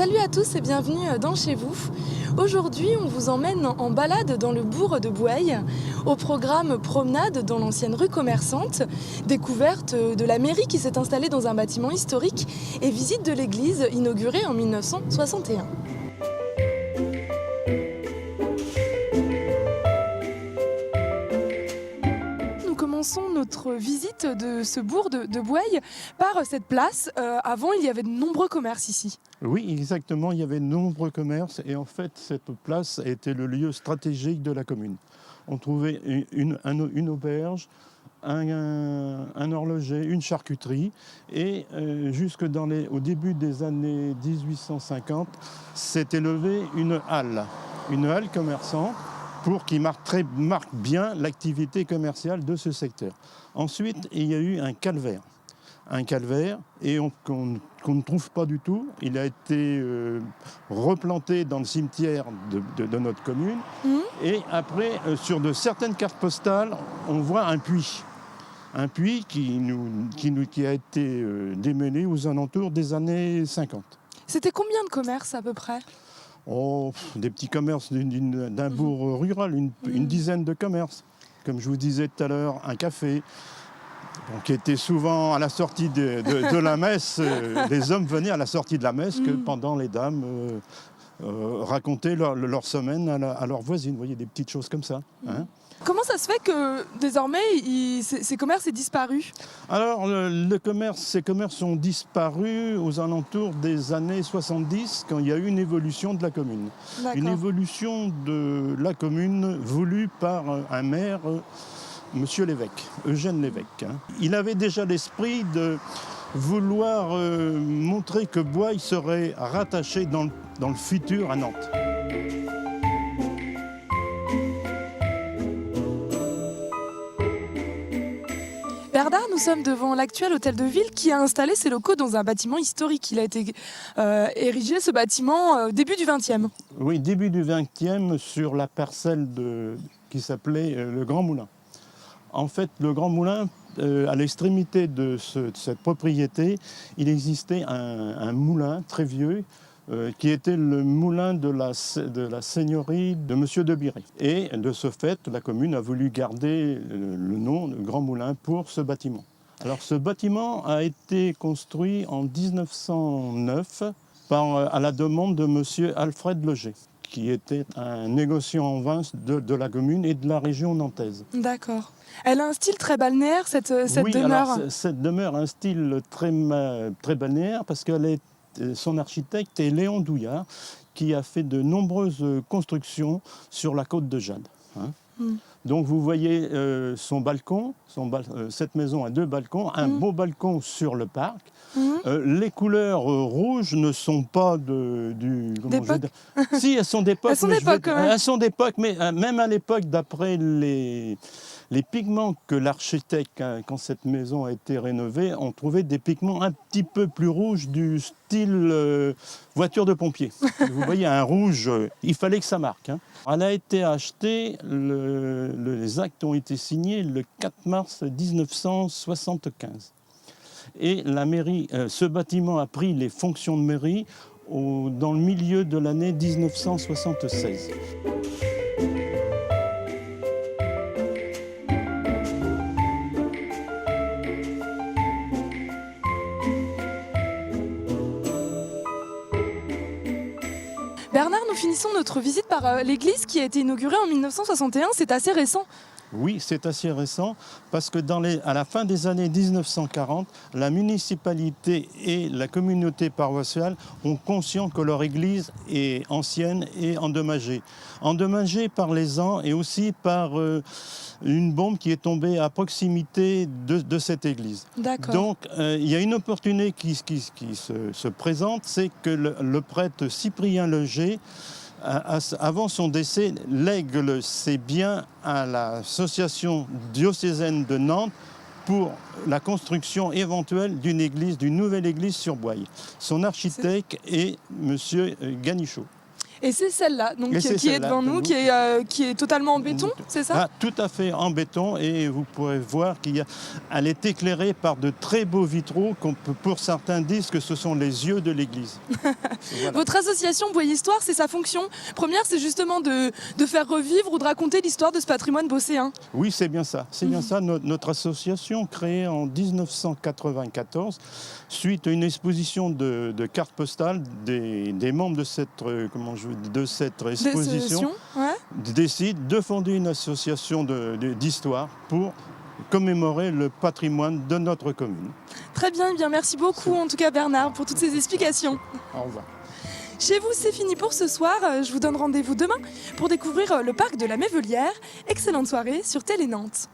Salut à tous et bienvenue dans Chez vous. Aujourd'hui, on vous emmène en balade dans le bourg de Bouaye, au programme promenade dans l'ancienne rue commerçante, découverte de la mairie qui s'est installée dans un bâtiment historique et visite de l'église inaugurée en 1961. Commençons notre visite de ce bourg de Bouaye par cette place. Avant, il y avait de nombreux commerces ici. Oui, exactement, il y avait de nombreux commerces et en fait, cette place était le lieu stratégique de la commune. On trouvait une auberge, un horloger, une charcuterie et au début des années 1850, s'est élevée une halle commerçante qui marque bien l'activité commerciale de ce secteur. Ensuite, il y a eu un calvaire qu'on ne trouve pas du tout. Il a été replanté dans le cimetière de notre commune. Et après, sur de certaines cartes postales, on voit un puits. Un puits qui a été démêlé aux alentours des années 50. C'était combien de commerces à peu près ? Des petits commerces d'un bourg rural, une dizaine de commerces. Comme je vous disais tout à l'heure, un café, qui était souvent à la sortie de la messe. Les hommes venaient à la sortie de la messe que pendant les dames racontaient leur semaine à leurs voisines. Vous voyez, des petites choses comme ça. Hein. Comment ça se fait que désormais ces commerces aient disparu ? Alors, ces commerces ont disparu aux alentours des années 70, quand il y a eu une évolution de la commune. D'accord. Une évolution de la commune voulue par un maire, Monsieur l'évêque, Eugène Lévesque. Il avait déjà l'esprit de vouloir montrer que Bouaye serait rattaché dans le futur à Nantes. Bernard, nous sommes devant l'actuel hôtel de ville qui a installé ses locaux dans un bâtiment historique. Il a été érigé, ce bâtiment, début du XXe. Oui, début du XXe, sur la parcelle qui s'appelait le Grand Moulin. En fait, le Grand Moulin, à l'extrémité de cette propriété, il existait un moulin très vieux qui était le moulin de la seigneurie de Monsieur de Biret. Et de ce fait, la commune a voulu garder le nom de Grand Moulin pour ce bâtiment. Alors ce bâtiment a été construit en 1909 à la demande de Monsieur Alfred Leger, qui était un négociant en vin de la commune et de la région nantaise. D'accord. Elle a un style très balnéaire, cette oui, demeure. Alors, cette demeure a un style très balnéaire parce que son architecte est Léon Douillard, qui a fait de nombreuses constructions sur la côte de Jade. Donc vous voyez son balcon, cette maison a 2 balcons, un beau balcon sur le parc. Les couleurs rouges ne sont pas d'époque. Si, elles sont d'époque. Elles sont d'époque, mais même à l'époque, d'après les pigments que l'architecte, quand cette maison a été rénovée, ont trouvé des pigments un petit peu plus rouges du style voiture de pompier. Vous voyez, un rouge, il fallait que ça marque. Elle a été achetée, les actes ont été signés le 4 mars 1975. Et la mairie, ce bâtiment a pris les fonctions de mairie dans le milieu de l'année 1976. Bernard, nous finissons notre visite par l'église qui a été inaugurée en 1961. C'est assez récent. Oui, c'est assez récent parce que à la fin des années 1940, la municipalité et la communauté paroissiale ont conscience que leur église est ancienne et endommagée. Endommagée par les ans et aussi par une bombe qui est tombée à proximité de cette église. D'accord. Donc, il y a une opportunité qui se présente, c'est que le prêtre Cyprien Leger, avant son décès, lègue ses biens à l'association diocésaine de Nantes pour la construction éventuelle d'une nouvelle église sur Bouaye. Son architecte est M. Ganichot. Et c'est celle-là, donc Et c'est qui est celle-là devant que nous, nous- qui est totalement en béton, c'est ça? Ah, tout à fait en béton, et vous pourrez voir qu'elle est éclairée par de très beaux vitraux qu'on peut, pour certains disent que ce sont les yeux de l'église. Voilà. Votre association Boueuil Histoire, c'est sa fonction première, c'est justement de faire revivre ou de raconter l'histoire de ce patrimoine bosséen. Oui, c'est bien ça. C'est bien ça. Notre association, créée en 1994, suite à une exposition de cartes postales des membres de cette exposition, Ouais. décide de fonder une association d'histoire pour commémorer le patrimoine de notre commune. Très bien, eh bien, merci beaucoup en tout cas Bernard pour toutes ces explications. Au revoir. Chez vous, c'est fini pour ce soir. Je vous donne rendez-vous demain pour découvrir le parc de la Mévelière. Excellente soirée sur Télé Nantes.